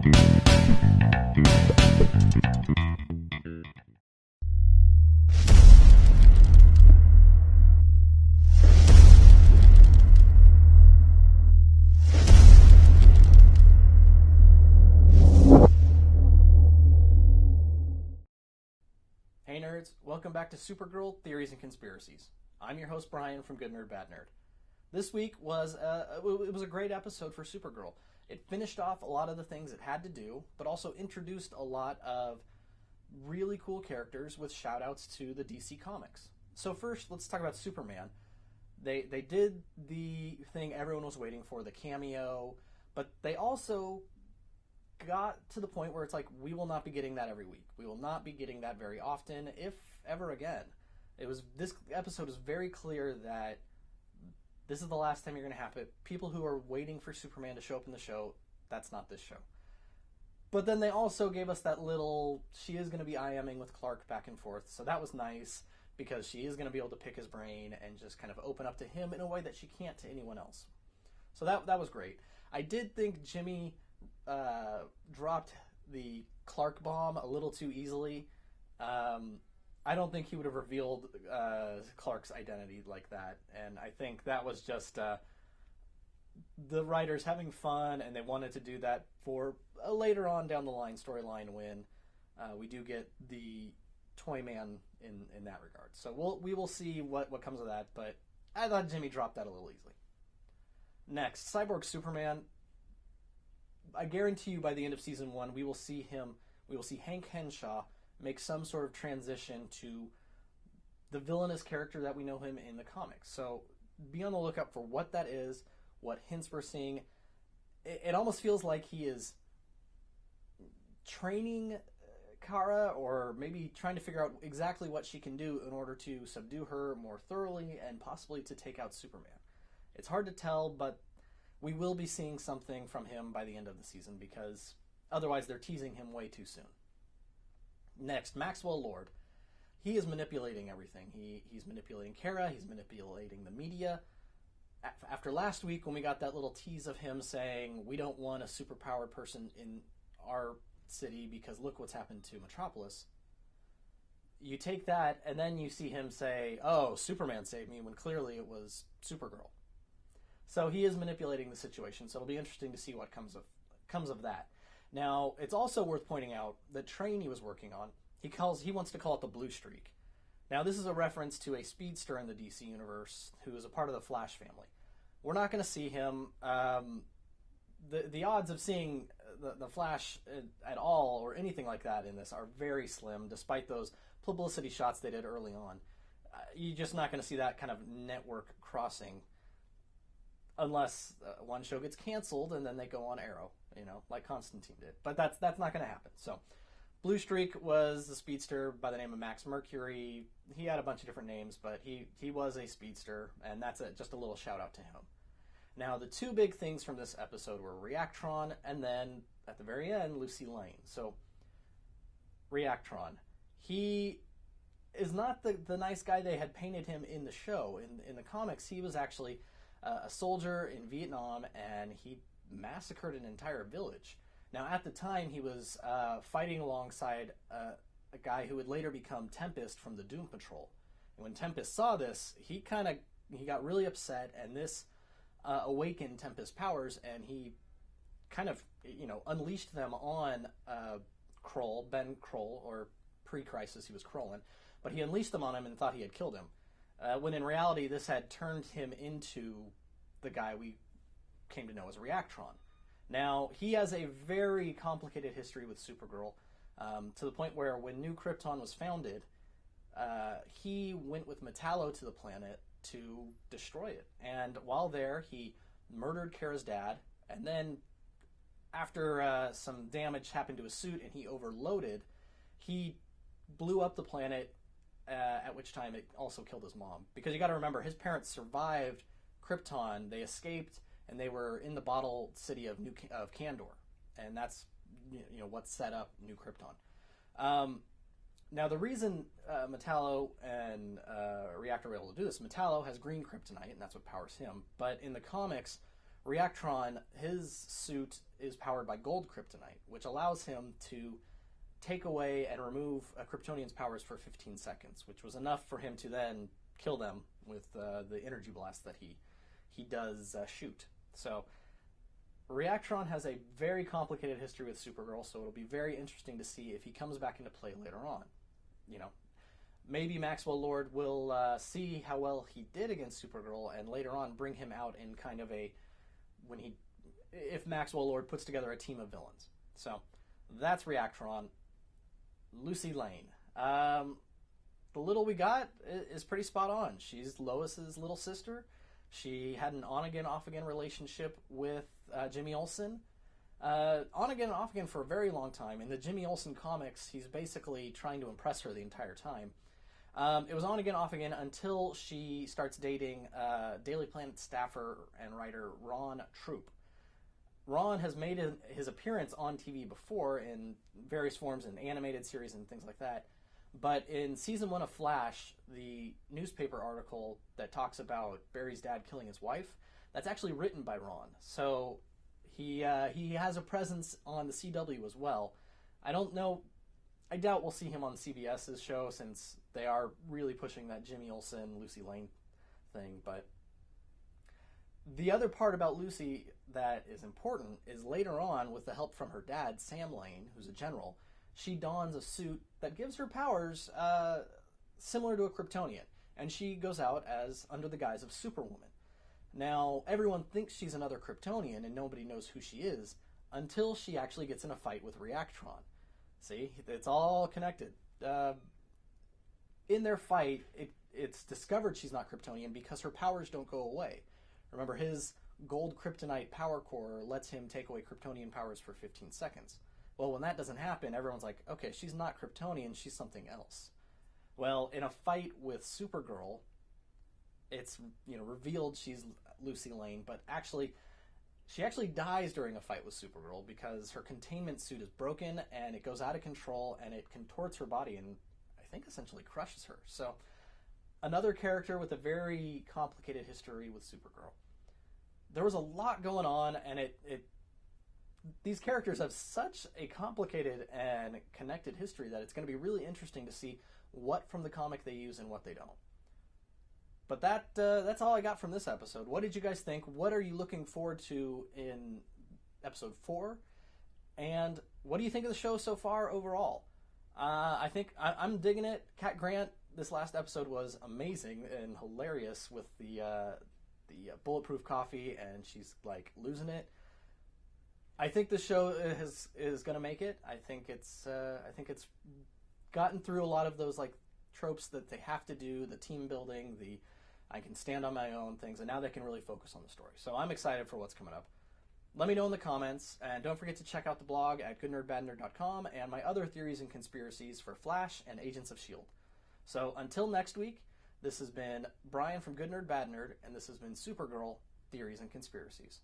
Hey nerds, welcome back to Supergirl, Theories and Conspiracies. I'm your host Brian from Good Nerd Bad Nerd. This week was a great episode for Supergirl. It finished off a lot of the things it had to do, but also introduced a lot of really cool characters with shout-outs to the DC Comics. So first, let's talk about Superman. They did the thing everyone was waiting for, the cameo, but they also got to the point where it's like, we will not be getting that every week. We will not be getting that very often, if ever again. This episode is very clear that this is the last time you're going to have it. People who are waiting for Superman to show up in the show, that's not this show. But then they also gave us that little, she is going to be IMing with Clark back and forth, so that was nice, because she is going to be able to pick his brain and just kind of open up to him in a way that she can't to anyone else. So that was great. I did think Jimmy dropped the Clark bomb a little too easily. I don't think he would have revealed Clark's identity like that, and I think that was just the writers having fun, and they wanted to do that for a later on down the line storyline when we do get the Toyman in that regard. So we will see what comes of that, but I thought Jimmy dropped that a little easily. Next, Cyborg Superman. I guarantee you by the end of season 1, we will see Hank Henshaw make some sort of transition to the villainous character that we know him in the comics. So be on the lookout for what that is, what hints we're seeing. It almost feels like he is training Kara, or maybe trying to figure out exactly what she can do in order to subdue her more thoroughly and possibly to take out Superman. It's hard to tell, but we will be seeing something from him by the end of the season, because otherwise they're teasing him way too soon. Next, Maxwell Lord. He is manipulating everything. He's manipulating Kara. He's manipulating the media. After last week, when we got that little tease of him saying, we don't want a superpowered person in our city because look what's happened to Metropolis, you take that and then you see him say, oh, Superman saved me, when clearly it was Supergirl. So he is manipulating the situation, so it'll be interesting to see what comes of that. Now, it's also worth pointing out that train he was working on, he wants to call it the Blue Streak. Now, this is a reference to a speedster in the DC universe who is a part of the Flash family. We're not going to see him. The odds of seeing the Flash at all or anything like that in this are very slim, despite those publicity shots they did early on. You're just not going to see that kind of network crossing unless one show gets canceled and then they go on Arrow, like Constantine did. But that's not going to happen. So Blue Streak was the speedster by the name of Max Mercury. He had a bunch of different names, but he was a speedster, and that's just a little shout out to him. Now, the two big things from this episode were Reactron, and then at the very end, Lucy Lane. So Reactron, he is not the nice guy they had painted him in the show. In the comics, he was actually a soldier in Vietnam, and he massacred an entire village. Now, at the time, he was fighting alongside a guy who would later become Tempest from the Doom Patrol. And when Tempest saw this, he got really upset, and this awakened Tempest's powers, and he kind of unleashed them on Kroll, Ben Kroll, or pre-Crisis he was Krollin, but he unleashed them on him and thought he had killed him. When in reality, this had turned him into the guy we came to know as Reactron. Now, he has a very complicated history with Supergirl, to the point where when New Krypton was founded, he went with Metallo to the planet to destroy it. And while there, he murdered Kara's dad, and then after some damage happened to his suit and he overloaded, he blew up the planet, at which time it also killed his mom. Because you got to remember, his parents survived Krypton, they escaped, and they were in the bottle city of Kandor, and that's what set up New Krypton. Now, the reason Metallo and Reactor were able to do this, Metallo has green kryptonite, and that's what powers him. But in the comics, Reactron, his suit is powered by gold kryptonite, which allows him to take away and remove a Kryptonian's powers for 15 seconds, which was enough for him to then kill them with the energy blast that he does shoot. So Reactron has a very complicated history with Supergirl, so it'll be very interesting to see if he comes back into play later on. You know, maybe Maxwell Lord will see how well he did against Supergirl, and later on bring him out in kind of a if Maxwell Lord puts together a team of villains. So that's Reactron. Lucy Lane. The little we got is pretty spot on. She's Lois's little sister. She had an on-again, off-again relationship with Jimmy Olsen. On-again, off-again for a very long time. In the Jimmy Olsen comics, he's basically trying to impress her the entire time. It was on-again, off-again until she starts dating Daily Planet staffer and writer Ron Troop. Ron has made his appearance on TV before in various forms, in animated series and things like that. But in season 1 of Flash, the newspaper article that talks about Barry's dad killing his wife, that's actually written by Ron. So he has a presence on the CW as well. I don't know. I doubt we'll see him on CBS's show, since they are really pushing that Jimmy Olsen, Lucy Lane thing. But the other part about Lucy that is important is later on, with the help from her dad, Sam Lane, who's a general, she dons a suit that gives her powers similar to a Kryptonian. And she goes out as under the guise of Superwoman. Now, everyone thinks she's another Kryptonian, and nobody knows who she is, until she actually gets in a fight with Reactron. See? It's all connected. In their fight, it's discovered she's not Kryptonian because her powers don't go away. Remember, his gold kryptonite power core lets him take away Kryptonian powers for 15 seconds. Well, when that doesn't happen, everyone's like, okay, she's not Kryptonian, she's something else. Well, in a fight with Supergirl, it's revealed she's Lucy Lane, but she actually dies during a fight with Supergirl because her containment suit is broken and it goes out of control and it contorts her body and I think essentially crushes her. So another character with a very complicated history with Supergirl. There was a lot going on, and these characters have such a complicated and connected history that it's going to be really interesting to see what from the comic they use and what they don't. But that's all I got from this episode. What did you guys think? What are you looking forward to in episode 4? And what do you think of the show so far overall? I think I'm digging it. Kat Grant, this last episode was amazing and hilarious with the bulletproof coffee, and she's like losing it. I think the show is going to make it. I think it's gotten through a lot of those like tropes that they have to do, the team building, the I can stand on my own things, and now they can really focus on the story. So I'm excited for what's coming up. Let me know in the comments, and don't forget to check out the blog at goodnerdbadnerd.com and my other theories and conspiracies for Flash and Agents of S.H.I.E.L.D. So until next week, this has been Brian from Good Nerd Bad Nerd, and this has been Supergirl Theories and Conspiracies.